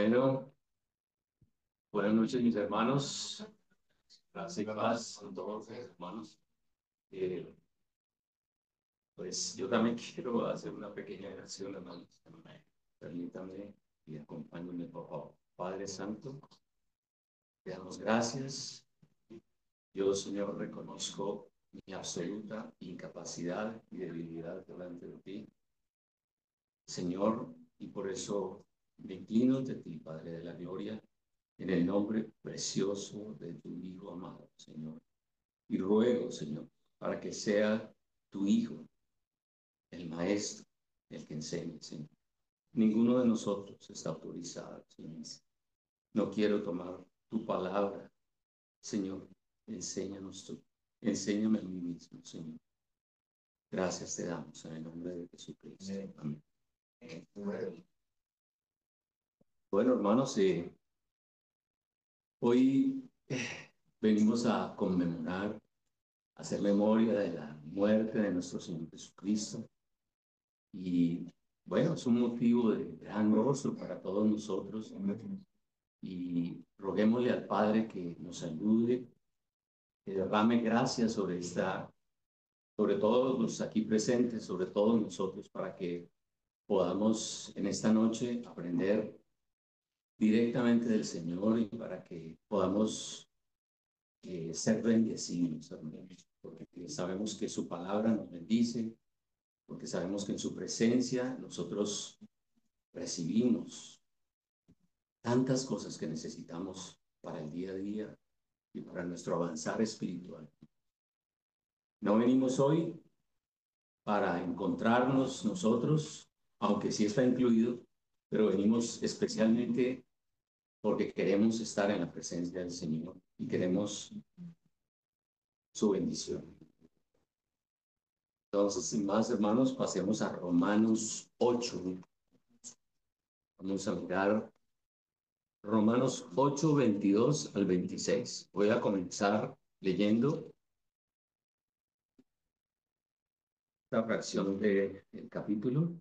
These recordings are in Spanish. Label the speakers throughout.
Speaker 1: Bueno, buenas noches, mis hermanos. Gracias y paz a todos, hermanos. Eh, pues yo también quiero hacer una pequeña oración, hermanos. Permítanme y acompáñenme, por favor. Padre Santo, te damos gracias. Yo, Señor, reconozco mi absoluta incapacidad y debilidad delante de ti, Señor, y por eso me inclino ante ti, Padre de la gloria, en el nombre precioso de tu Hijo amado, Señor. Y ruego, Señor, para que sea tu Hijo, el Maestro, el que enseñe, Señor. Ninguno de nosotros está autorizado, Señor. No quiero tomar tu palabra, Señor. Enséñanos tú. Enséñame a mí mismo, Señor. Gracias te damos en el nombre de Jesucristo. Amén. Bueno, hermanos, hoy venimos a conmemorar, a hacer memoria de la muerte de nuestro Señor Jesucristo. Y bueno, es un motivo de gran gozo para todos nosotros. Y roguémosle al Padre que nos ayude, que derrame gracias sobre todos los aquí presentes, sobre todos nosotros, para que podamos en esta noche aprender directamente del Señor y para que podamos ser bendecidos, hermanos, porque sabemos que su palabra nos bendice, porque sabemos que en su presencia nosotros recibimos tantas cosas que necesitamos para el día a día y para nuestro avanzar espiritual. No venimos hoy para encontrarnos nosotros, aunque sí está incluido, pero venimos especialmente porque queremos estar en la presencia del Señor y queremos su bendición. Entonces, sin más, hermanos, pasemos a Romanos 8. Vamos a mirar Romanos 8, 22 al 26. Voy a comenzar leyendo esta fracción del capítulo.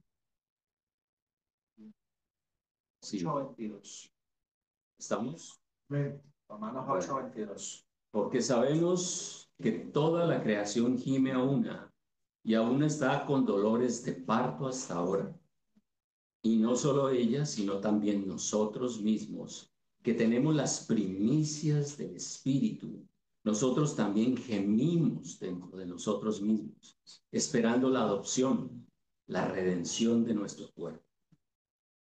Speaker 1: Sí. 8:22. ¿Estamos? Romanos 8:22. Porque sabemos que toda la creación gime a una y aún está con dolores de parto hasta ahora. Y no solo ella, sino también nosotros mismos, que tenemos las primicias del Espíritu. Nosotros también gemimos dentro de nosotros mismos, esperando la adopción, la redención de nuestro cuerpo.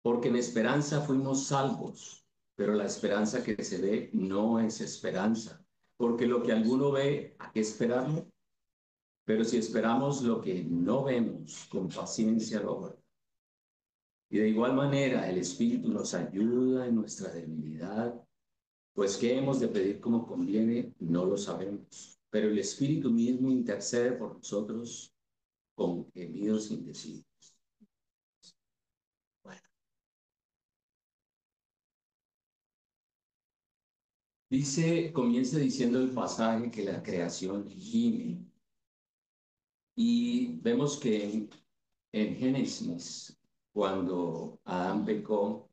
Speaker 1: Porque en esperanza fuimos salvos, pero la esperanza que se ve no es esperanza, porque lo que alguno ve, ¿a qué esperarlo? Pero si esperamos lo que no vemos, con paciencia lo aguardamos. Y de igual manera el Espíritu nos ayuda en nuestra debilidad, pues qué hemos de pedir como conviene, no lo sabemos. Pero el Espíritu mismo intercede por nosotros con gemidos indecibles. Bueno, comienza diciendo el pasaje que la creación gime. Y vemos que en Génesis, cuando Adán pecó,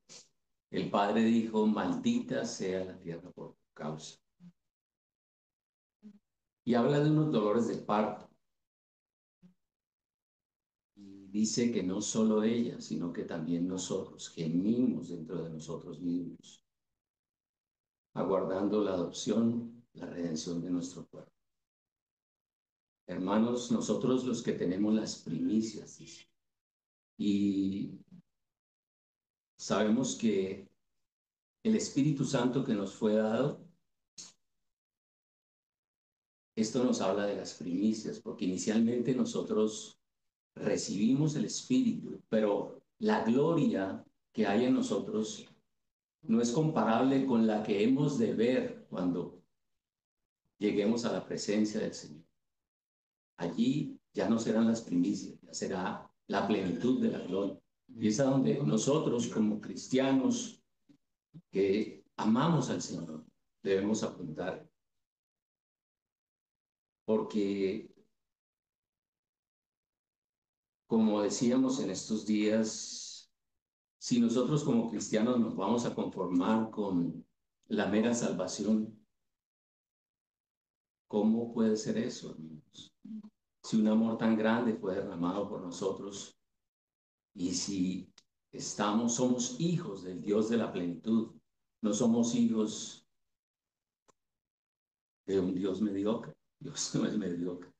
Speaker 1: el Padre dijo, maldita sea la tierra por tu causa. Y habla de unos dolores de parto. Y dice que no solo ella, sino que también nosotros gemimos dentro de nosotros mismos, aguardando la adopción, la redención de nuestro cuerpo. Hermanos, nosotros los que tenemos las primicias, dice, y sabemos que el Espíritu Santo que nos fue dado, esto nos habla de las primicias, porque inicialmente nosotros recibimos el Espíritu, pero la gloria que hay en nosotros no es comparable con la que hemos de ver cuando lleguemos a la presencia del Señor. Allí ya no serán las primicias, ya será la plenitud de la gloria. Y es a donde nosotros como cristianos que amamos al Señor debemos apuntar, porque como decíamos en estos días, si nosotros como cristianos nos vamos a conformar con la mera salvación, ¿cómo puede ser eso, hermanos? Si un amor tan grande fue derramado por nosotros y si somos hijos del Dios de la plenitud, no somos hijos de un Dios mediocre. Dios no es mediocre.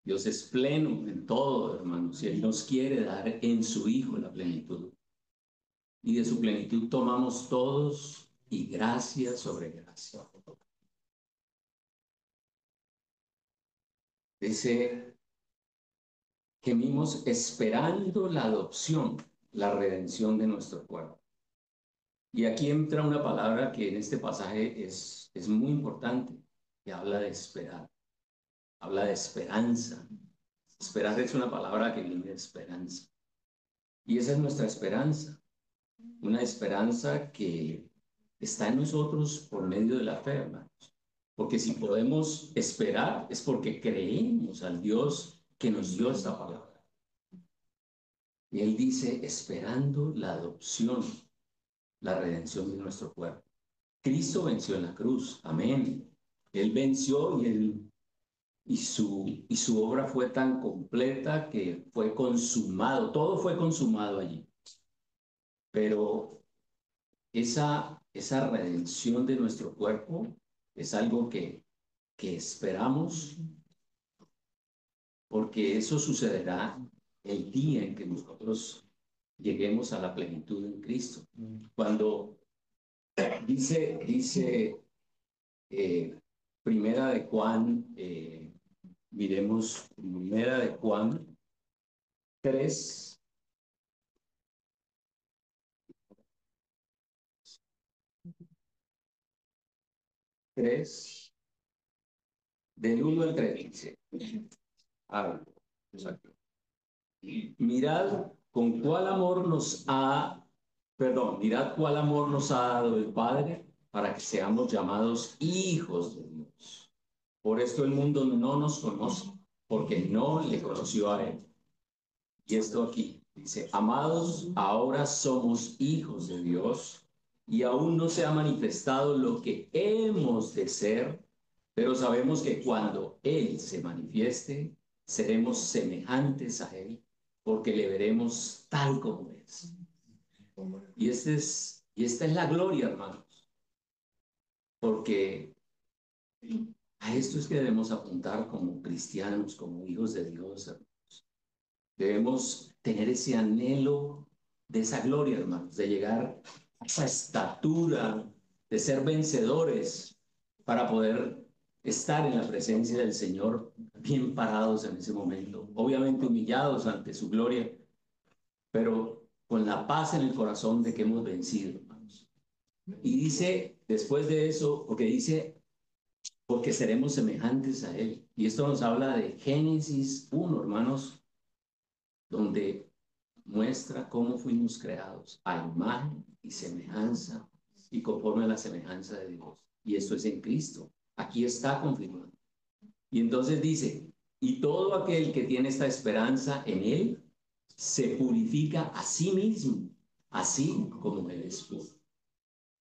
Speaker 1: Dios es pleno en todo, hermanos, y Él nos quiere dar en su Hijo la plenitud. Y de su plenitud tomamos todos y gracia sobre gracia. Dice, gemimos esperando la adopción, la redención de nuestro cuerpo. Y aquí entra una palabra que en este pasaje es muy importante, que habla de esperar, habla de esperanza. Esperar es una palabra que viene de esperanza. Y esa es nuestra esperanza, una esperanza que está en nosotros por medio de la fe, hermanos. Porque si podemos esperar es porque creemos al Dios que nos dio esta palabra. Y Él dice, esperando la adopción, la redención de nuestro cuerpo. Cristo venció en la cruz, amén. Él venció y su obra fue tan completa que fue consumado, todo fue consumado allí. Pero esa redención de nuestro cuerpo es algo que esperamos, porque eso sucederá el día en que nosotros lleguemos a la plenitud en Cristo. Cuando dice Primera de Juan, miremos Primera de Juan 3, 3, del 1 al 3, dice. Exacto. Mirad con cuál amor mirad cuál amor nos ha dado el Padre para que seamos llamados hijos de Dios. Por esto el mundo no nos conoce, porque no le conoció a Él. Y esto aquí dice, amados, ahora somos hijos de Dios y aún no se ha manifestado lo que hemos de ser, pero sabemos que cuando Él se manifieste, seremos semejantes a Él, porque le veremos tal como es. Y esta es la gloria, hermanos, porque a esto es que debemos apuntar como cristianos, como hijos de Dios, hermanos. Debemos tener ese anhelo de esa gloria, hermanos, de llegar a esa estatura, de ser vencedores para poder estar en la presencia del Señor bien parados en ese momento, obviamente humillados ante su gloria, pero con la paz en el corazón de que hemos vencido, hermanos. Y dice, después de eso, porque seremos semejantes a Él. Y esto nos habla de Génesis 1, hermanos, donde muestra cómo fuimos creados a imagen y semejanza y conforme a la semejanza de Dios. Y esto es en Cristo. Aquí está confirmado. Y entonces dice, y todo aquel que tiene esta esperanza en Él, se purifica a sí mismo, así como Él es puro.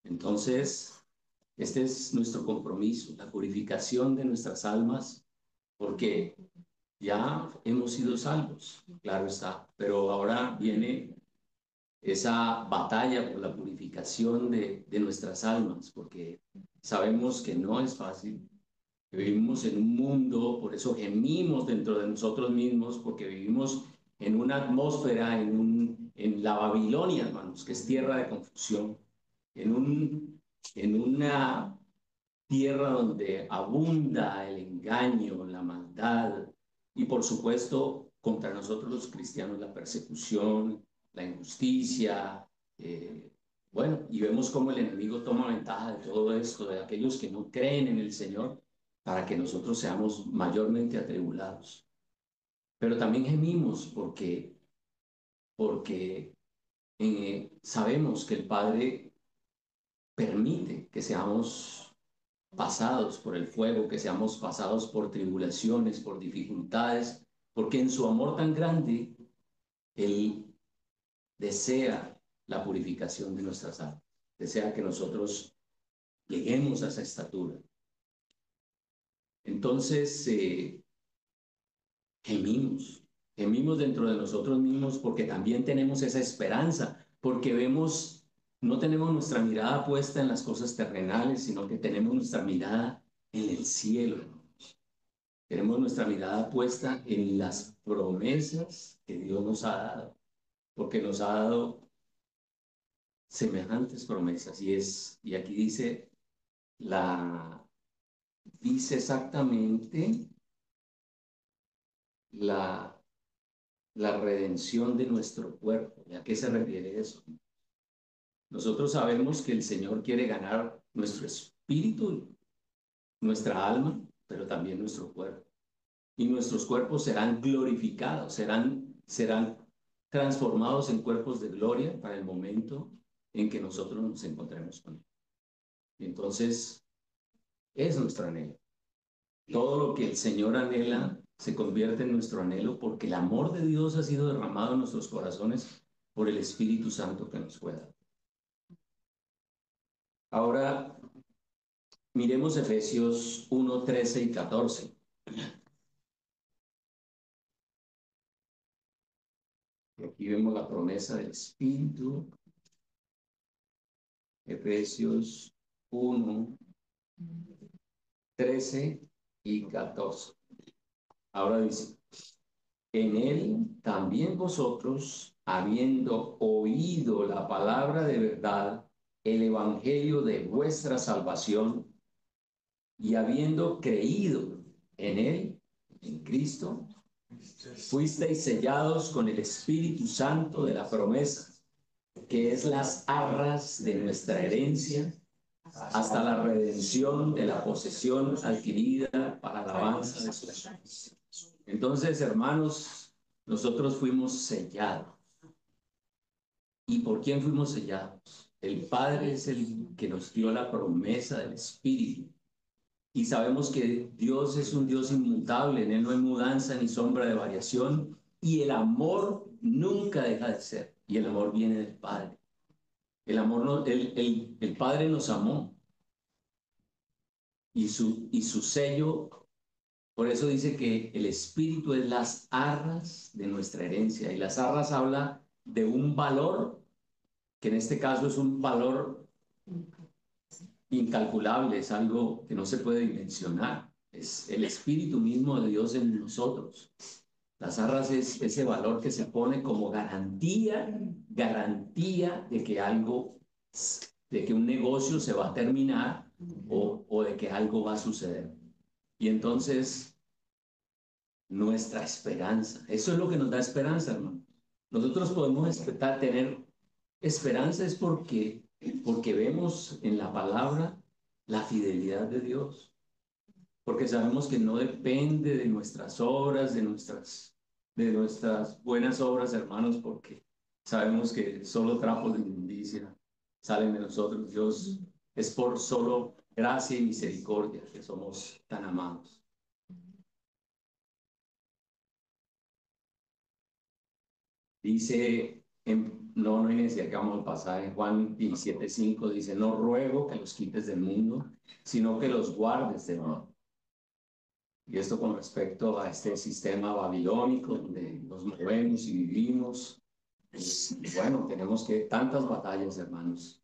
Speaker 1: Entonces, este es nuestro compromiso, la purificación de nuestras almas, porque ya hemos sido salvos, claro está, pero ahora viene esa batalla por la purificación de nuestras almas, porque sabemos que no es fácil, que vivimos en un mundo, por eso gemimos dentro de nosotros mismos, porque vivimos en una atmósfera, en la Babilonia, hermanos, que es tierra de confusión, en una tierra donde abunda el engaño, la maldad y por supuesto contra nosotros los cristianos la persecución, la injusticia, bueno, y vemos cómo el enemigo toma ventaja de todo esto, de aquellos que no creen en el Señor, para que nosotros seamos mayormente atribulados. Pero también gemimos porque sabemos que el Padre permite que seamos pasados por el fuego, que seamos pasados por tribulaciones, por dificultades, porque en su amor tan grande, Él desea la purificación de nuestras almas. Desea que nosotros lleguemos a esa estatura. Entonces, gemimos dentro de nosotros mismos porque también tenemos esa esperanza, porque vemos, no tenemos nuestra mirada puesta en las cosas terrenales, sino que tenemos nuestra mirada en el cielo. Tenemos nuestra mirada puesta en las promesas que Dios nos ha dado, porque nos ha dado semejantes promesas. Y aquí dice exactamente la redención de nuestro cuerpo. ¿Y a qué se refiere eso? Nosotros sabemos que el Señor quiere ganar nuestro espíritu, nuestra alma, pero también nuestro cuerpo. Y nuestros cuerpos serán glorificados, serán transformados en cuerpos de gloria para el momento en que nosotros nos encontremos con Él. Entonces, es nuestro anhelo. Todo lo que el Señor anhela se convierte en nuestro anhelo porque el amor de Dios ha sido derramado en nuestros corazones por el Espíritu Santo que nos fue dado. Ahora, miremos Efesios 1, 13 y 14. Aquí vemos la promesa del Espíritu. Efesios 1, 13 y 14. Ahora dice, en él también vosotros, habiendo oído la palabra de verdad, el evangelio de vuestra salvación, y habiendo creído en él, en Cristo, fuisteis sellados con el Espíritu Santo de la promesa, que es las arras de nuestra herencia, hasta la redención de la posesión adquirida para la alabanza de su nombre. Entonces, hermanos, nosotros fuimos sellados. ¿Y por quién fuimos sellados? El Padre es el que nos dio la promesa del Espíritu. Y sabemos que Dios es un Dios inmutable, en Él no hay mudanza ni sombra de variación, y el amor nunca deja de ser, y el amor viene del Padre. El amor no, el Padre nos amó, y su sello, por eso dice que el Espíritu es las arras de nuestra herencia, y las arras habla de un valor, que en este caso es un valor incalculable, es algo que no se puede dimensionar. Es el Espíritu mismo de Dios en nosotros. Las arras es ese valor que se pone como garantía de que algo, de que un negocio se va a terminar o de que algo va a suceder. Y entonces, nuestra esperanza, eso es lo que nos da esperanza, hermano. Nosotros podemos tener esperanza es porque vemos en la palabra la fidelidad de Dios, porque sabemos que no depende de nuestras obras, de nuestras buenas obras, hermanos, porque sabemos que solo trapos de inmundicia salen de nosotros. Dios es por solo gracia y misericordia que somos tan amados. Dice, no hay necesidad que vamos a pasar en Juan 17:5, dice, no ruego que los quites del mundo, sino que los guardes del mundo. Y esto con respecto a este sistema babilónico donde nos movemos y vivimos. Bueno, tenemos que tantas batallas, hermanos.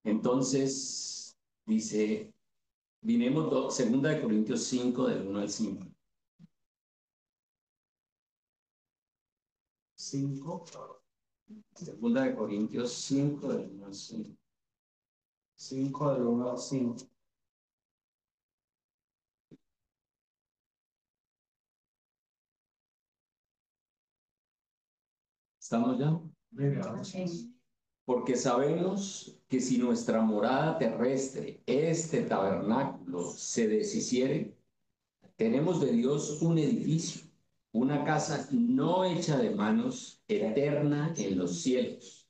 Speaker 1: Entonces, dice, vinemos, 2 Corintios 5, del 1 al 5. 2 Corintios 5, del 1 al 5. 5 del 1 al 5. ¿Estamos ya? Porque sabemos que si nuestra morada terrestre, este tabernáculo, se deshiciere, tenemos de Dios un edificio, una casa no hecha de manos, eterna en los cielos.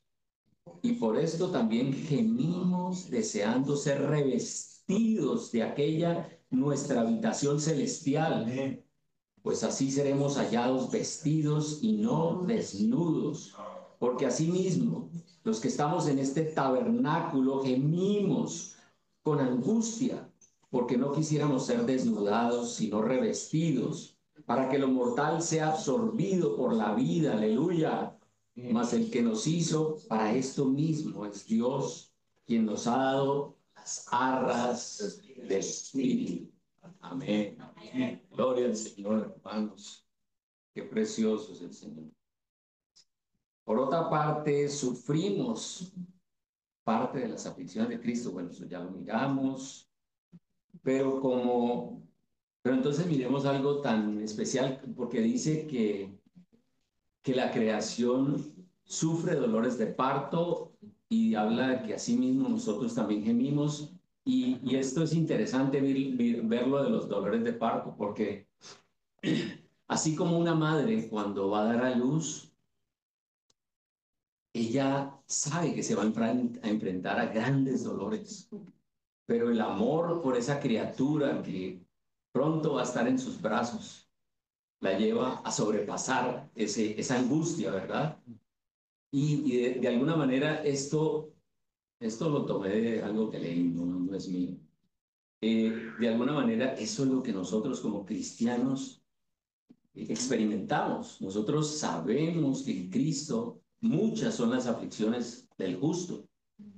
Speaker 1: Y por esto también gemimos deseando ser revestidos de aquella nuestra habitación celestial, pues así seremos hallados vestidos y no desnudos, porque asimismo los que estamos en este tabernáculo, gemimos con angustia, porque no quisiéramos ser desnudados, sino revestidos, para que lo mortal sea absorbido por la vida, aleluya. Mas el que nos hizo para esto mismo es Dios, quien nos ha dado las arras del Espíritu. Amén. Amén. Gloria al Señor, hermanos. Qué precioso es el Señor. Por otra parte, sufrimos parte de las aflicciones de Cristo. Bueno, eso ya lo miramos, pero pero entonces miremos algo tan especial, porque dice que la creación sufre dolores de parto y habla de que asimismo nosotros también gemimos. Y esto es interesante verlo de los dolores de parto, porque así como una madre cuando va a dar a luz, ella sabe que se va a enfrentar a grandes dolores, pero el amor por esa criatura que pronto va a estar en sus brazos la lleva a sobrepasar esa angustia, ¿verdad? Y de alguna manera esto lo tomé de algo que leí, no es mío. De alguna manera eso es lo que nosotros como cristianos experimentamos. Nosotros sabemos que en Cristo muchas son las aflicciones del justo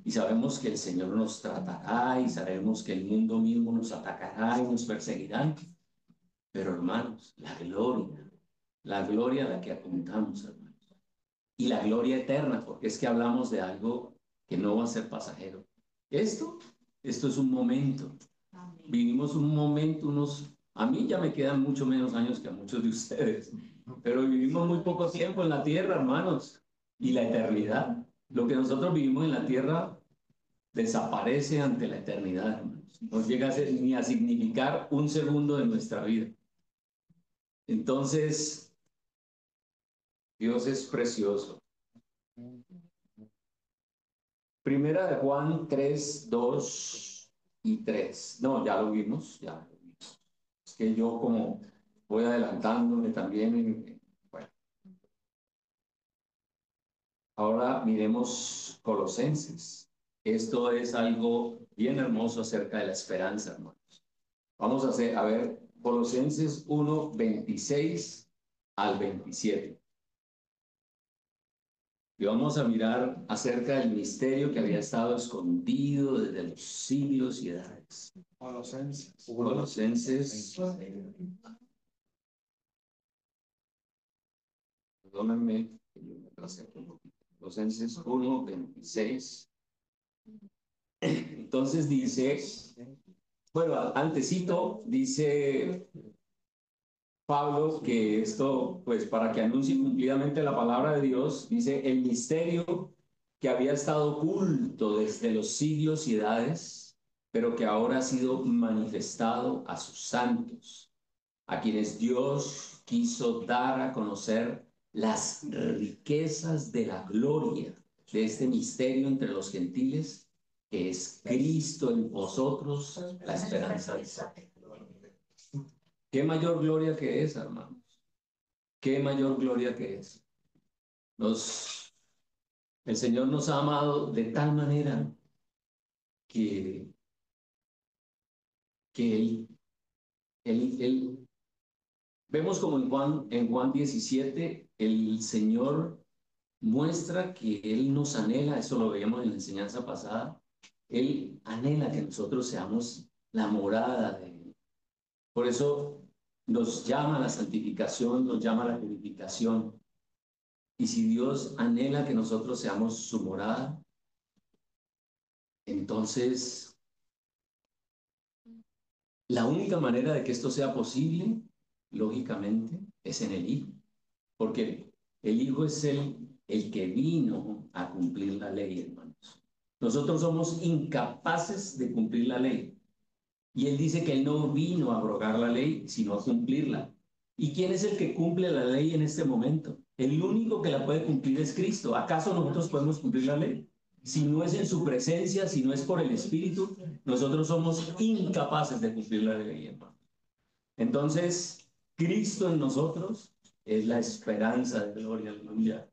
Speaker 1: y sabemos que el Señor nos tratará y sabemos que el mundo mismo nos atacará y nos perseguirá. Pero hermanos, la gloria a la que apuntamos, hermanos, y la gloria eterna, porque es que hablamos de algo que no va a ser pasajero. Esto, esto es un momento. Vivimos un momento, a mí ya me quedan mucho menos años que a muchos de ustedes, pero vivimos muy poco tiempo en la tierra, hermanos, y la eternidad. Lo que nosotros vivimos en la tierra desaparece ante la eternidad, hermanos. No llega ni a significar un segundo de nuestra vida. Entonces, Dios es precioso. Primera de Juan 3, 2 y 3. No, ya lo vimos, ya lo vimos. Es que yo como voy adelantándome también. Bueno, ahora miremos Colosenses. Esto es algo bien hermoso acerca de la esperanza, hermanos. Vamos a ver Colosenses 1, 26 al 27. Y vamos a mirar acerca del misterio que había estado escondido desde los siglos y edades. Colosenses, perdónenme, que yo me atrasé un poquito. Colosenses 1, 26. Entonces dice, bueno, antesito dice Pablo que esto, pues para que anuncie cumplidamente la palabra de Dios, dice el misterio que había estado oculto desde los siglos y edades, pero que ahora ha sido manifestado a sus santos, a quienes Dios quiso dar a conocer las riquezas de la gloria de este misterio entre los gentiles, que es Cristo en vosotros, la esperanza de Dios. ¿Qué mayor gloria que es, hermanos? ¿Qué mayor gloria que es? Nos, el Señor nos ha amado de tal manera que, que él, vemos como en Juan 17, el Señor muestra que Él nos anhela, eso lo veíamos en la enseñanza pasada, Él anhela que nosotros seamos la morada de Él. Por eso nos llama a la santificación, nos llama a la purificación. Y si Dios anhela que nosotros seamos su morada, entonces la única manera de que esto sea posible, lógicamente, es en el Hijo, porque el Hijo es el que vino a cumplir la ley, hermanos. Nosotros somos incapaces de cumplir la ley. Y Él dice que Él no vino a abrogar la ley, sino a cumplirla. ¿Y quién es el que cumple la ley en este momento? El único que la puede cumplir es Cristo. ¿Acaso nosotros podemos cumplir la ley? Si no es en su presencia, si no es por el Espíritu, nosotros somos incapaces de cumplir la ley, hermano. Entonces, Cristo en nosotros es la esperanza de gloria, aleluya.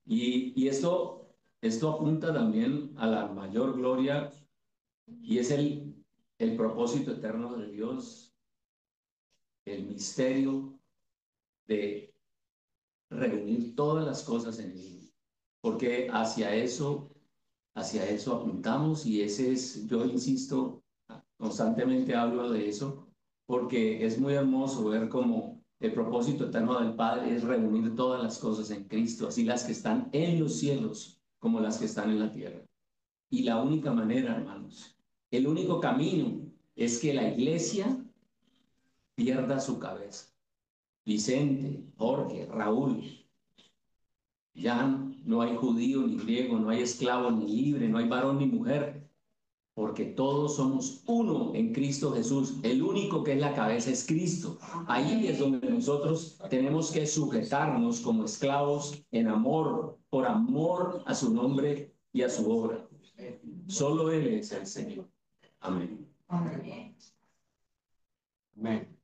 Speaker 1: Y esto esto apunta también a la mayor gloria y es el propósito eterno de Dios, el misterio de reunir todas las cosas en Él, porque hacia eso apuntamos y ese es, yo insisto, constantemente hablo de eso, porque es muy hermoso ver cómo el propósito eterno del Padre es reunir todas las cosas en Cristo, así las que están en los cielos como las que están en la tierra. Y la única manera, hermanos, el único camino es que la iglesia pierda su cabeza. Vicente, Jorge, Raúl, ya no hay judío ni griego, no hay esclavo ni libre, no hay varón ni mujer, porque todos somos uno en Cristo Jesús. El único que es la cabeza es Cristo. Ahí es donde nosotros tenemos que sujetarnos como esclavos en amor, por amor a su nombre y a su obra. Solo Él es el Señor. Amén. Amén. Amén.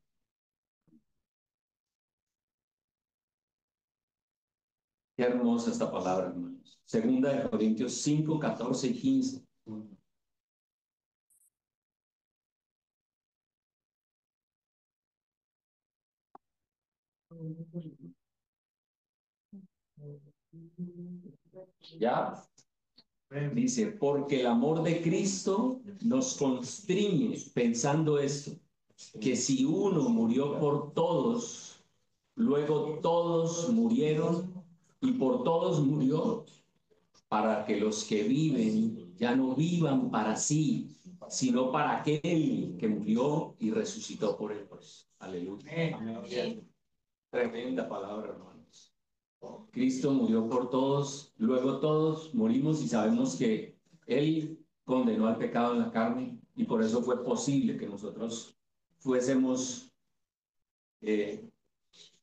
Speaker 1: Qué hermosa esta palabra, hermanos. Segunda de Corintios 5, 14 y 15. ¿Ya? Dice, porque el amor de Cristo nos constriñe pensando esto, que si uno murió por todos, luego todos murieron y por todos murió, para que los que viven ya no vivan para sí, sino para aquel que murió y resucitó por ellos. Aleluya. Amén. Tremenda palabra, hermanos. Cristo murió por todos, luego todos morimos y sabemos que Él condenó al pecado en la carne y por eso fue posible que nosotros fuésemos eh,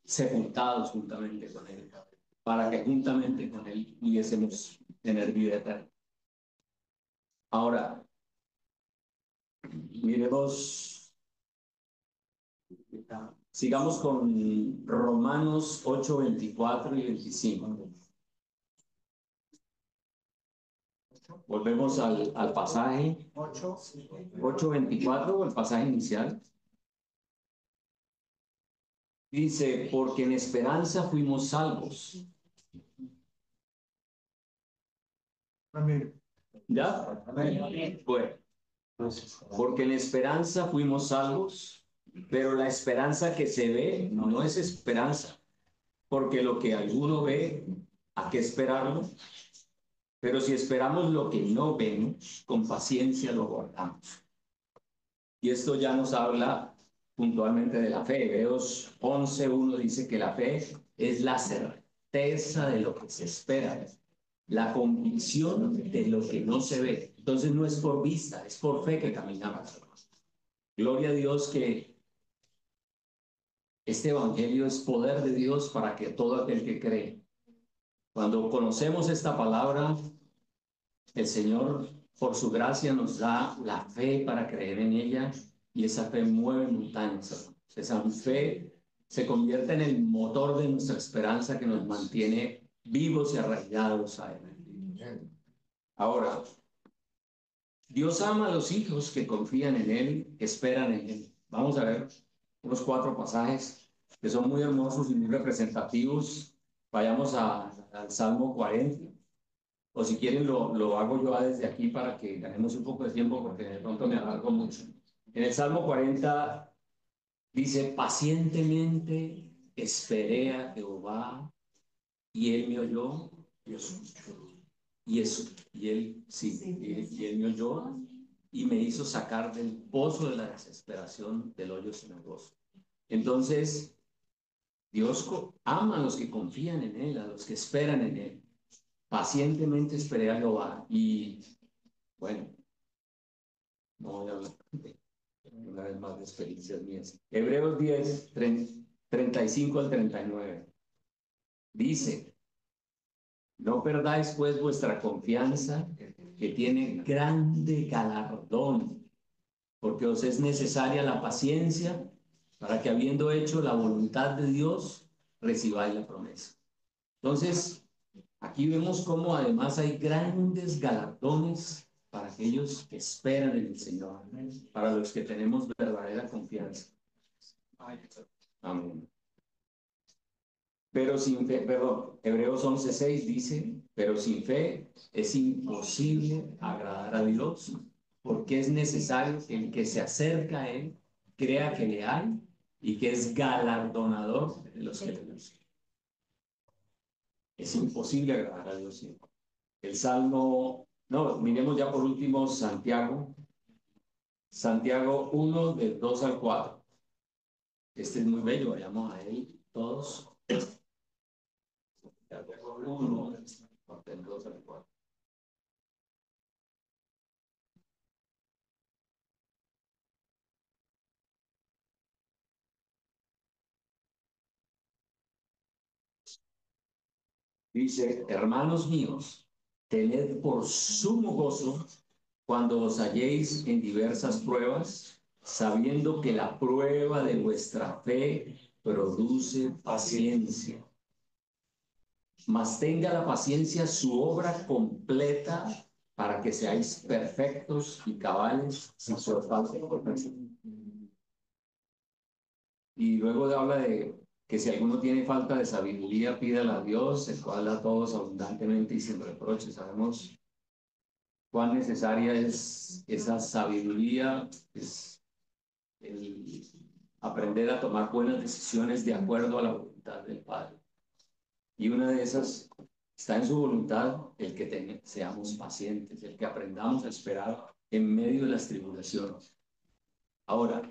Speaker 1: sepultados juntamente con Él, para que juntamente con Él pudiésemos tener vida eterna. Ahora, miremos, sigamos con Romanos 8, 24 y 25. Volvemos al pasaje 8:24, el pasaje inicial. Dice, porque en esperanza fuimos salvos. Amén. ¿Ya? Amén. Bueno, porque en esperanza fuimos salvos, pero la esperanza que se ve no es esperanza, porque lo que alguno ve, ¿a qué esperarlo? Pero si esperamos lo que no vemos, con paciencia lo guardamos. Y esto ya nos habla puntualmente de la fe. Hebreos 11:1 dice que la fe es la certeza de lo que se espera, la convicción de lo que no se ve. Entonces no es por vista, es por fe que caminamos. Gloria a Dios que este evangelio es poder de Dios para que todo aquel que cree. Cuando conocemos esta palabra, el Señor, por su gracia, nos da la fe para creer en ella y esa fe mueve montañas. Esa fe se convierte en el motor de nuestra esperanza que nos mantiene vivos y arraigados a Él. Ahora, Dios ama a los hijos que confían en Él, que esperan en Él. Vamos a ver unos 4 pasajes que son muy hermosos y muy representativos. Vayamos al Salmo 40. O si quieren, lo hago yo desde aquí para que ganemos un poco de tiempo, porque de pronto me alargo mucho. En el Salmo 40 dice, pacientemente esperé a Jehová y él me oyó. Y él, sí, y él me oyó y me hizo sacar del pozo de la desesperación, del hoyo cenagoso. Entonces, Dios ama a los que confían en Él, a los que esperan en Él. Pacientemente esperé a Jehová y bueno, no voy a hablar una vez más de experiencias mías. Hebreos 10, 35 al 39. Dice, no perdáis pues vuestra confianza, que tiene grande galardón, porque os es necesaria la paciencia para que habiendo hecho la voluntad de Dios, recibáis la promesa. Entonces, Aquí vemos cómo además hay grandes galardones para aquellos que esperan en el Señor, para los que tenemos verdadera confianza. Amén. Pero sin fe, perdón, Hebreos 11:6 dice, pero sin fe es imposible agradar a Dios, porque es necesario que el que se acerca a Él crea que le hay y que es galardonador de los que le buscan. Es imposible agradar a Dios. El Salmo, no, miremos ya por último Santiago, Santiago 1, del 2 al 4. Este es muy bello, vayamos a él todos. Santiago 1, del 2 al 4. Dice, hermanos míos, tened por sumo gozo cuando os halléis en diversas pruebas, sabiendo que la prueba de vuestra fe produce paciencia. Mas tenga la paciencia su obra completa para que seáis perfectos y cabales sin falta de corrección. Y luego habla de que si alguno tiene falta de sabiduría, pídala a Dios, el cual da a todos abundantemente y sin reproche. Sabemos cuán necesaria es esa sabiduría, es el aprender a tomar buenas decisiones de acuerdo a la voluntad del Padre. Y una de esas está en su voluntad, el que seamos pacientes, el que aprendamos a esperar en medio de las tribulaciones. Ahora,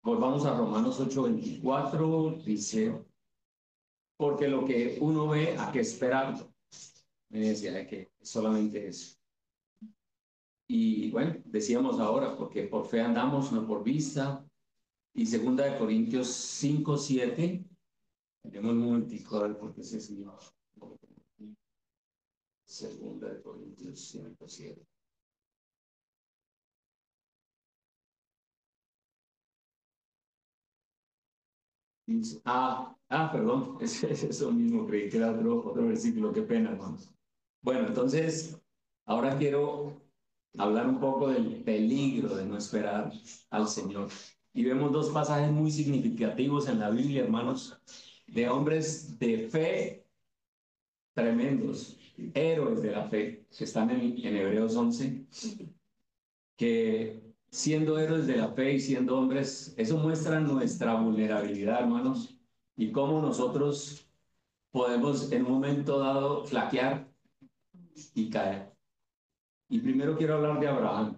Speaker 1: volvamos a Romanos 8:24, dice, porque lo que uno ve, ¿a qué esperarlo? Me decía que solamente eso. Y bueno, decíamos ahora, porque por fe andamos, no por vista. Y segunda de Corintios 5:7, tenemos un momentico a ver por qué se sigue. Segunda de Corintios 5:7. Perdón, es eso mismo, creí que era otro versículo, qué pena, hermanos. Bueno, entonces, ahora quiero hablar un poco del peligro de no esperar al Señor. Y vemos dos pasajes muy significativos en la Biblia, hermanos, de hombres de fe tremendos, héroes de la fe, que están en Hebreos 11, que siendo héroes de la fe y siendo hombres, eso muestra nuestra vulnerabilidad, hermanos, y cómo nosotros podemos en un momento dado flaquear y caer. Y primero quiero hablar de Abraham,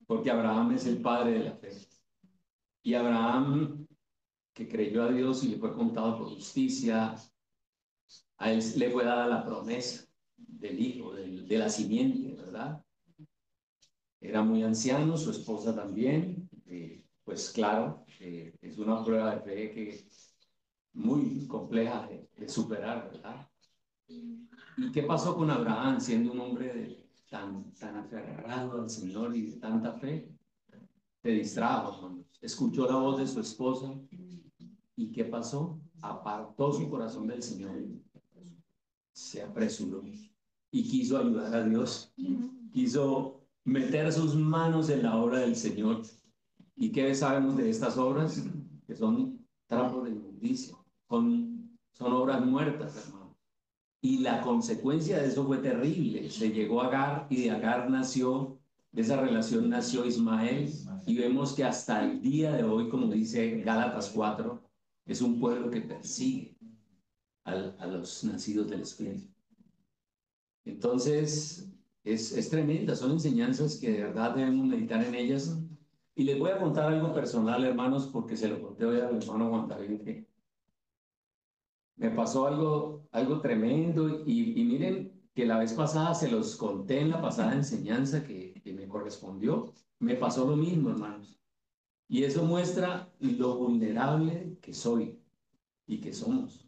Speaker 1: porque Abraham es el padre de la fe. Y Abraham, que creyó a Dios y le fue contado por justicia, a él le fue dada la promesa del hijo, de la simiente, ¿verdad? Era muy anciano, su esposa también, pues claro, es una prueba de fe que muy compleja de superar, ¿verdad? ¿Y qué pasó con Abraham siendo un hombre tan aferrado al Señor y de tanta fe? Se distrajo, hermanos. Escuchó la voz de su esposa y ¿qué pasó? Apartó su corazón del Señor, se apresuró y quiso ayudar a Dios, quiso meter sus manos en la obra del Señor. ¿Y qué sabemos de estas obras? Que son trapos de inmundicia, son obras muertas, hermano. Y la consecuencia de eso fue terrible. Se llegó a Agar y de Agar nació, de esa relación nació Ismael. Y vemos que hasta el día de hoy, como dice Gálatas 4, es un pueblo que persigue a los nacidos del Espíritu. Entonces, es tremenda, son enseñanzas que de verdad debemos meditar en ellas. Y les voy a contar algo personal, hermanos, porque se lo conté hoy al hermano Juan David, que me pasó algo tremendo. Y miren que la vez pasada se los conté en la pasada enseñanza que me correspondió. Me pasó lo mismo, hermanos. Y eso muestra lo vulnerable que soy y que somos.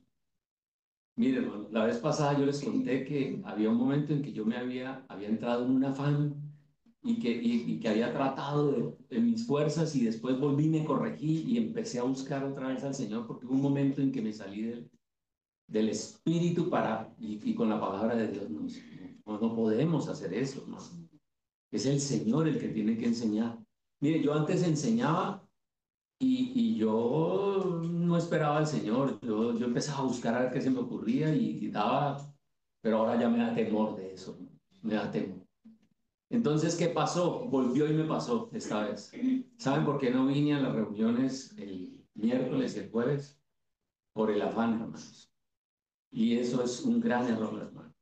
Speaker 1: Miren, hermano, la vez pasada yo les conté que había un momento en que yo había entrado en un afán y que había tratado de mis fuerzas y después volví, me corregí y empecé a buscar otra vez al Señor porque hubo un momento en que me salí de él. del Espíritu y con la palabra de Dios. No podemos hacer eso, ¿no? Es el Señor el que tiene que enseñar. Mire, yo antes enseñaba y yo no esperaba al Señor. Yo empezaba a buscar a ver qué se me ocurría y daba, pero ahora ya me da temor de eso, ¿no? Me da temor. Entonces, ¿qué pasó? Volvió y me pasó esta vez. ¿Saben por qué no vine a las reuniones el miércoles y el jueves? Por el afán, hermanos. Y eso es un gran error, hermano,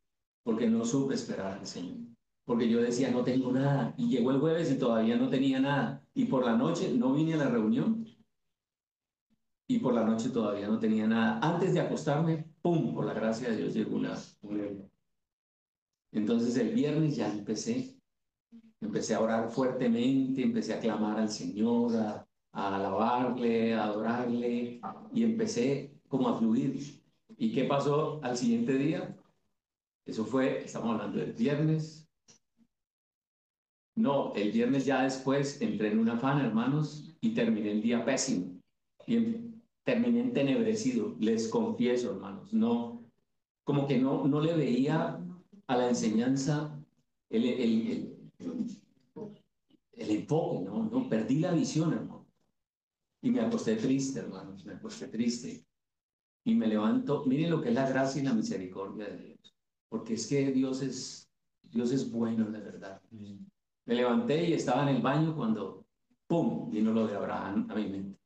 Speaker 1: porque no supe esperar al Señor. Porque yo decía, no tengo nada. Y llegó el jueves y todavía no tenía nada. Y por la noche no vine a la reunión y por la noche todavía no tenía nada. Antes de acostarme, ¡pum! Por la gracia de Dios llegó una. Entonces el viernes ya empecé a orar fuertemente, empecé a clamar al Señor, a alabarle, a adorarle y empecé como a fluir. ¿Y qué pasó al siguiente día? Eso fue, estamos hablando del viernes. No, el viernes ya después entré en un afán, hermanos, y terminé el día pésimo. Terminé entenebrecido, les confieso, hermanos. No, como que no le veía a la enseñanza el enfoque, ¿no? No, perdí la visión, hermano. Y me acosté triste, hermanos, me acosté triste. Y me levanto, miren lo que es la gracia y la misericordia de Dios. Porque es que Dios es bueno, de verdad. Me levanté y estaba en el baño cuando, ¡pum!, vino lo de Abraham a mi mente.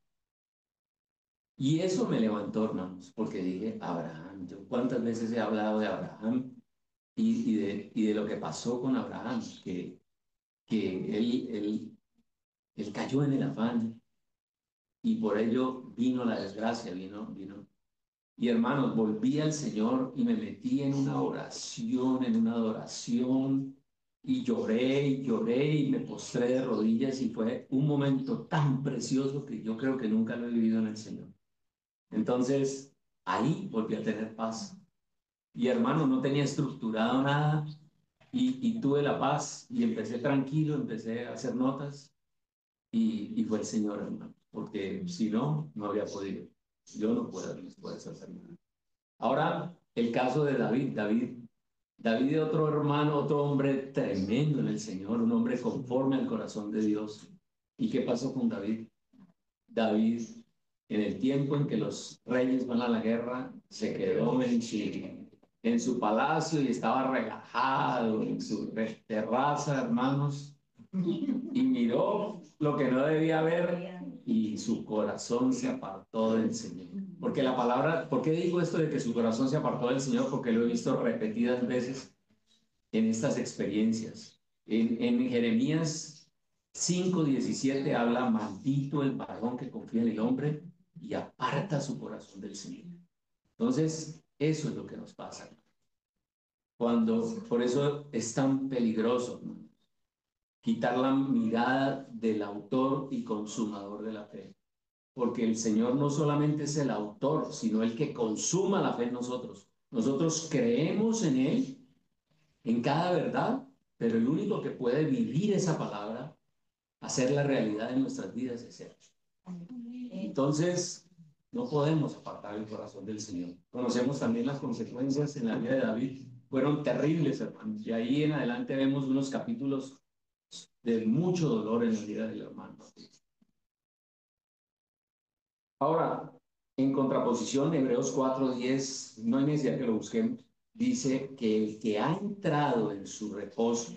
Speaker 1: Y eso me levantó, hermanos, porque dije, Abraham, yo cuántas veces he hablado de Abraham y de lo que pasó con Abraham, que él cayó en el afán y por ello vino la desgracia, vino. Y hermanos, volví al Señor y me metí en una oración, en una adoración, y lloré y me postré de rodillas y fue un momento tan precioso que yo creo que nunca lo he vivido en el Señor. Entonces, ahí volví a tener paz. Y hermano, no tenía estructurado nada y tuve la paz y empecé tranquilo, empecé a hacer notas y fue el Señor, hermano, porque si no, no había podido. Yo no puedo después hacer nada. Ahora, el caso de David. David es otro hermano, otro hombre tremendo en el Señor, un hombre conforme al corazón de Dios. ¿Y qué pasó con David? David, en el tiempo en que los reyes van a la guerra, se quedó en su palacio y estaba relajado en su terraza, hermanos, y miró lo que no debía ver y su corazón se apartó del Señor. Porque la palabra, ¿por qué digo esto de que su corazón se apartó del Señor? Porque lo he visto repetidas veces en estas experiencias. En Jeremías 5:17 habla, maldito el varón que confía en el hombre y aparta su corazón del Señor. Entonces, eso es lo que nos pasa. Por eso es tan peligroso, ¿no? Quitar la mirada del autor y consumador de la fe. Porque el Señor no solamente es el autor, sino el que consuma la fe en nosotros. Nosotros creemos en Él, en cada verdad, pero el único que puede vivir esa palabra, hacer la realidad en nuestras vidas es Él. Entonces, no podemos apartar el corazón del Señor. Conocemos también las consecuencias en la vida de David. Fueron terribles, hermanos. Y ahí en adelante vemos unos capítulos de mucho dolor en la vida del hermano. Ahora, en contraposición, Hebreos 4:10, no hay necesidad que lo busquemos, dice que el que ha entrado en su reposo,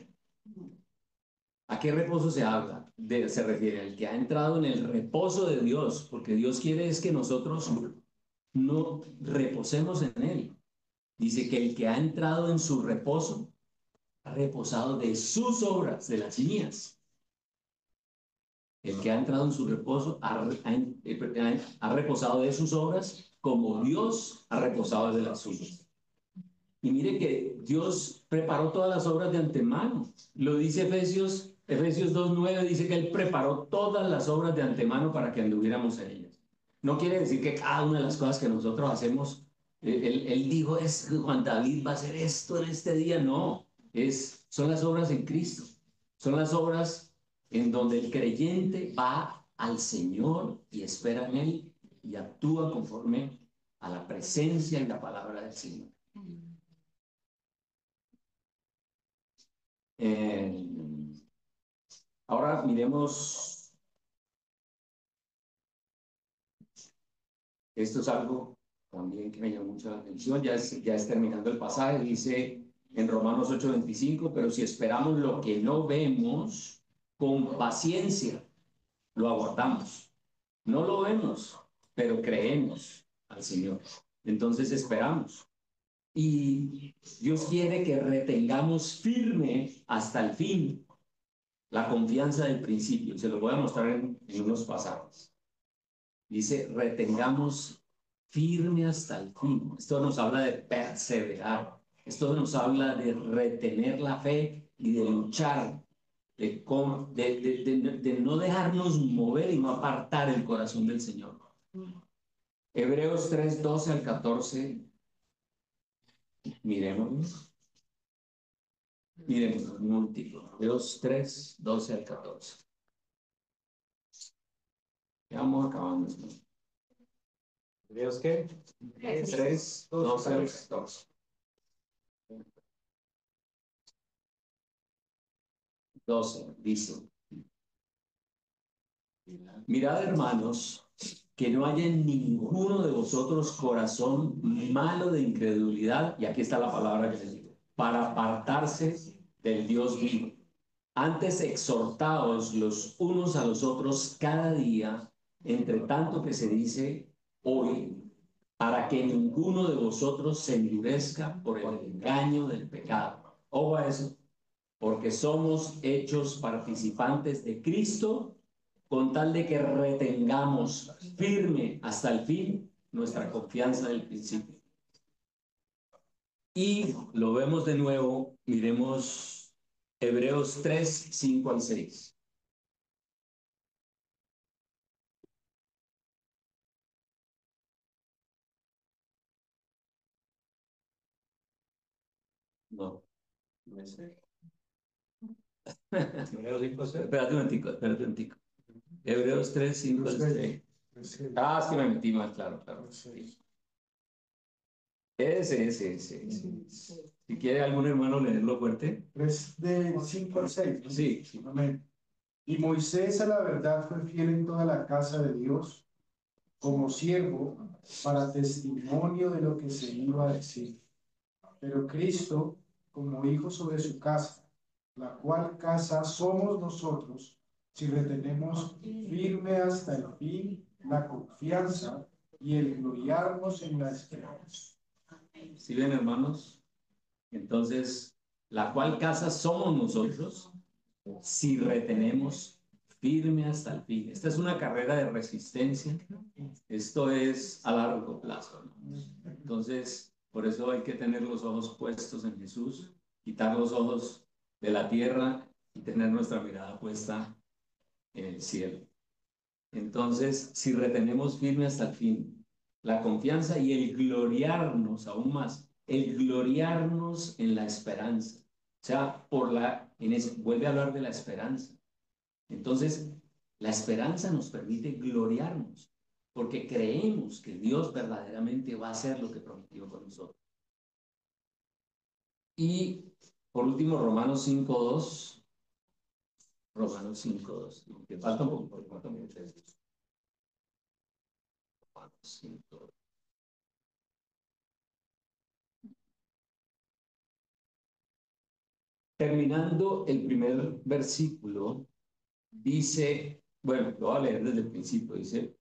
Speaker 1: ¿a qué reposo se habla? Se refiere al que ha entrado en el reposo de Dios, porque Dios quiere es que nosotros no reposemos en Él. Dice que el que ha entrado en su reposo ha reposado de sus obras, de las mías. El que ha entrado en su reposo ha reposado de sus obras como Dios ha reposado de las suyas. Y mire que Dios preparó todas las obras de antemano. Lo dice Efesios 2:9, dice que Él preparó todas las obras de antemano para que anduviéramos en ellas. No quiere decir que cada una de las cosas que nosotros hacemos, él dijo, Juan David va a hacer esto en este día. No, son las obras en Cristo. Son las obras en donde el creyente va al Señor y espera en Él y actúa conforme a la presencia y la palabra del Señor. Ahora miremos, esto es algo también que me llama mucho la atención, ya es terminando el pasaje, dice en Romanos 8:25, pero si esperamos lo que no vemos, con paciencia lo aguardamos. No lo vemos, pero creemos al Señor. Entonces esperamos. Y Dios quiere que retengamos firme hasta el fin la confianza del principio. Se lo voy a mostrar en unos pasajes. Dice, retengamos firme hasta el fin. Esto nos habla de perseverar. Esto nos habla de retener la fe y de luchar, de no dejarnos mover y no apartar el corazón del Señor. Hebreos 3:12 al 14. Miremos. Miremos un momentito. Hebreos 3:12 al 14. Ya vamos acabando.
Speaker 2: ¿Hebreos qué?
Speaker 1: 3:12 al 14. 12 dice: mirad, hermanos, que no haya en ninguno de vosotros corazón malo de incredulidad, y aquí está la palabra que les digo, para apartarse del Dios vivo. Antes exhortaos los unos a los otros cada día, entre tanto que se dice hoy, para que ninguno de vosotros se endurezca por el engaño del pecado. Ojo a eso, porque somos hechos participantes de Cristo, con tal de que retengamos firme hasta el fin nuestra confianza del principio. Y lo vemos de nuevo, miremos Hebreos 3:5 al 6. No, no sé.
Speaker 2: Hebreos 5:6.
Speaker 1: Espérate un momentico, espérate un momentico. Hebreos 3:5 al 6. Ah, es que me metí mal, claro. Sí. Ese. Si quiere algún hermano leerlo fuerte.
Speaker 3: 3 del 5 al 6.
Speaker 1: Sí.
Speaker 3: Amén. Y Moisés a la verdad fue fiel en toda la casa de Dios, como siervo, para testimonio de lo que se iba a decir. Pero Cristo, como hijo sobre su casa, la cual casa somos nosotros, si retenemos firme hasta el fin la confianza y el gloriarnos en la esperanza.
Speaker 1: ¿Sí ven, hermanos? Entonces, la cual casa somos nosotros si retenemos firme hasta el fin. Esta es una carrera de resistencia. Esto es a largo plazo, hermanos. Entonces, por eso hay que tener los ojos puestos en Jesús, quitar los ojos de la tierra y tener nuestra mirada puesta en el cielo. Entonces, si retenemos firme hasta el fin la confianza y el gloriarnos aún más, el gloriarnos en la esperanza. O sea, vuelve a hablar de la esperanza. Entonces, la esperanza nos permite gloriarnos, porque creemos que Dios verdaderamente va a hacer lo que prometió con nosotros. Y por último, Romanos 5:2. Romanos 5:2. Que falta un poco, porque falta mucho. Romanos 5:2. Terminando el primer versículo, dice, bueno, lo voy a leer desde el principio, dice,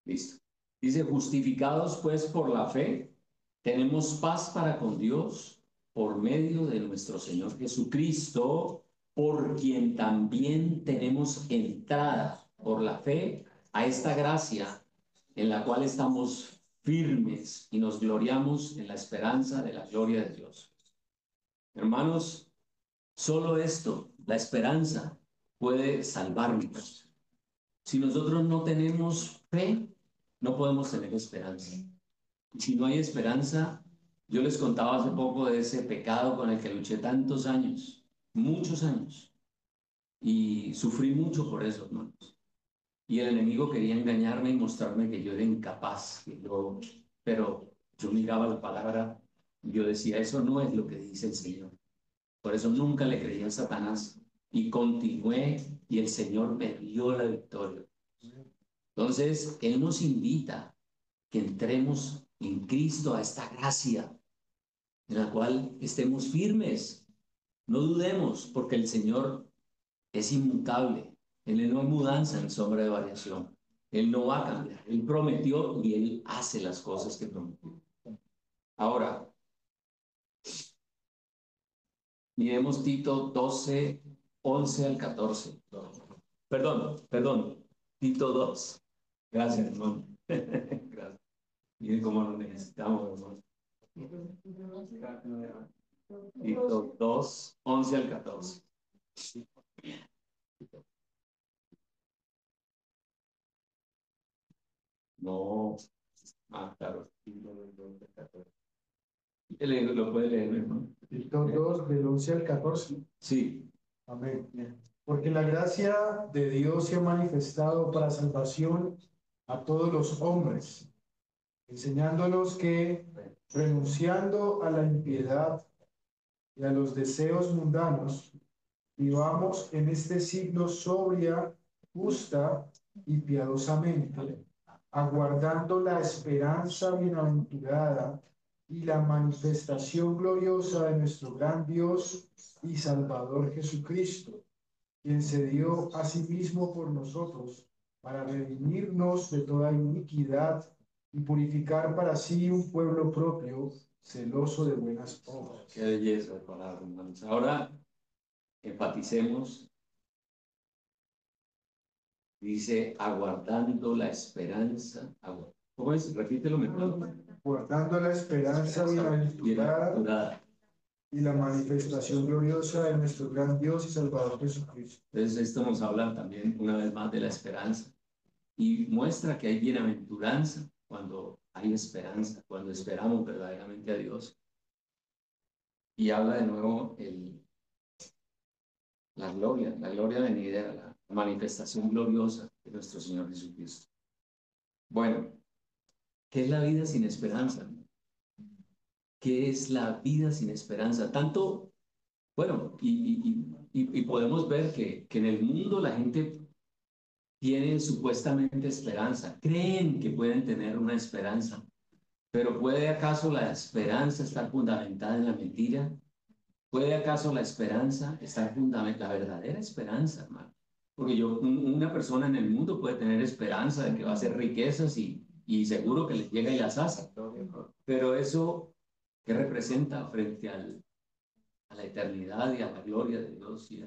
Speaker 1: listo. Dice, justificados pues por la fe, tenemos paz para con Dios por medio de nuestro Señor Jesucristo, por quien también tenemos entrada por la fe a esta gracia en la cual estamos firmes y nos gloriamos en la esperanza de la gloria de Dios. Hermanos, solo esto, la esperanza, puede salvarnos. Si nosotros no tenemos fe, no podemos tener esperanza. Y si no hay esperanza, yo les contaba hace poco de ese pecado con el que luché tantos años, muchos años, y sufrí mucho por eso, hermanos. Y el enemigo quería engañarme y mostrarme que yo era incapaz, pero yo miraba la palabra y yo decía, eso no es lo que dice el Señor. Por eso nunca le creí a Satanás y continué y el Señor me dio la victoria. Entonces, Él nos invita que entremos en Cristo a esta gracia en la cual estemos firmes. No dudemos, porque el Señor es inmutable. Él no hay mudanza en sombra de variación. Él no va a cambiar. Él prometió y Él hace las cosas que prometió. Ahora, miremos Tito 12, 11 al 14. Perdón, Tito 2. Gracias, hermano. Gracias. Miren cómo lo necesitamos, hermano. Tito 2, 11 al 14. No, claro. Lo puede leer, hermano.
Speaker 3: Tito 2, del 11 al 14.
Speaker 1: Sí.
Speaker 3: Amén. Porque la gracia de Dios se ha manifestado para salvación a todos los hombres, enseñándonos que, renunciando a la impiedad y a los deseos mundanos, vivamos en este siglo sobria, justa y piadosamente, aguardando la esperanza bienaventurada y la manifestación gloriosa de nuestro gran Dios y Salvador Jesucristo, quien se dio a sí mismo por nosotros para redimirnos de toda iniquidad y purificar para sí un pueblo propio, celoso de buenas obras.
Speaker 1: Qué belleza de palabras, hermanos. Ahora enfaticemos, dice, aguardando la esperanza. ¿Cómo es? Repítelo mejor.
Speaker 3: Guardando la esperanza bienaventurada y la manifestación gloriosa de nuestro gran Dios y Salvador Jesucristo.
Speaker 1: Entonces, esto nos habla también una vez más de la esperanza y muestra que hay bienaventuranza cuando hay esperanza, cuando esperamos verdaderamente a Dios. Y habla de nuevo la gloria venidera, la manifestación gloriosa de nuestro Señor Jesucristo. Bueno, ¿qué es la vida sin esperanza? ¿Qué es la vida sin esperanza? Tanto, bueno, y podemos ver que en el mundo la gente tiene supuestamente esperanza, creen que pueden tener una esperanza, pero ¿puede acaso la esperanza estar fundamentada en la mentira? ¿Puede acaso la esperanza estar fundamentada, la verdadera esperanza, hermano? Porque una persona en el mundo puede tener esperanza de que va a hacer riquezas y seguro que les llega y las hace. Pero eso, ¿qué representa frente a la eternidad y a la gloria de Dios y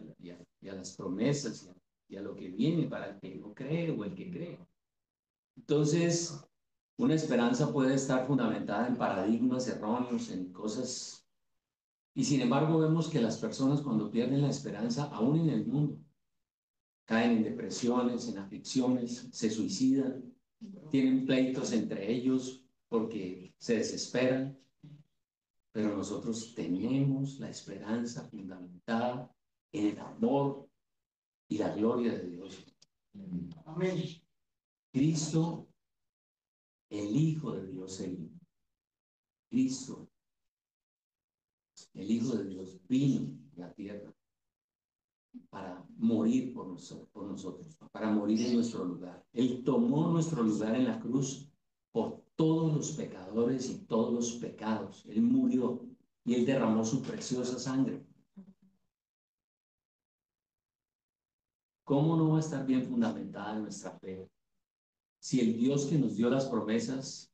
Speaker 1: a las promesas y a lo que viene para el que no cree o el que cree? Entonces, una esperanza puede estar fundamentada en paradigmas erróneos, en cosas. Y sin embargo vemos que las personas cuando pierden la esperanza, aún en el mundo, caen en depresiones, en aflicciones, se suicidan, tienen pleitos entre ellos porque se desesperan, pero nosotros tenemos la esperanza fundamentada en el amor y la gloria de Dios. Amén. Cristo, el Hijo de Dios, Cristo, el Hijo de Dios, vino a la tierra para morir por nosotros, para morir en nuestro lugar. Él tomó nuestro lugar en la cruz por todos los pecadores y todos los pecados. Él murió y Él derramó su preciosa sangre. ¿Cómo no va a estar bien fundamentada nuestra fe si el Dios que nos dio las promesas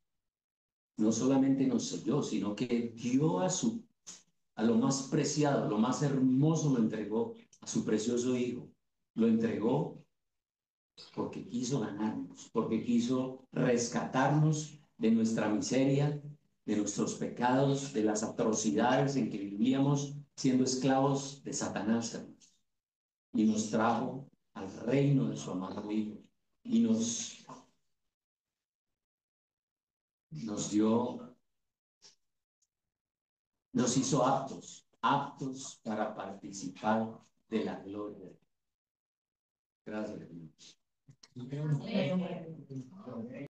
Speaker 1: no solamente nos selló, sino que dio a lo más preciado, lo más hermoso, lo entregó a su precioso Hijo? Lo entregó porque quiso ganarnos, porque quiso rescatarnos de nuestra miseria, de nuestros pecados, de las atrocidades en que vivíamos siendo esclavos de Satanás, hermanos. Y nos trajo al reino de su amado Hijo y nos hizo aptos para participar de la gloria. Gracias, Dios.
Speaker 3: Amén.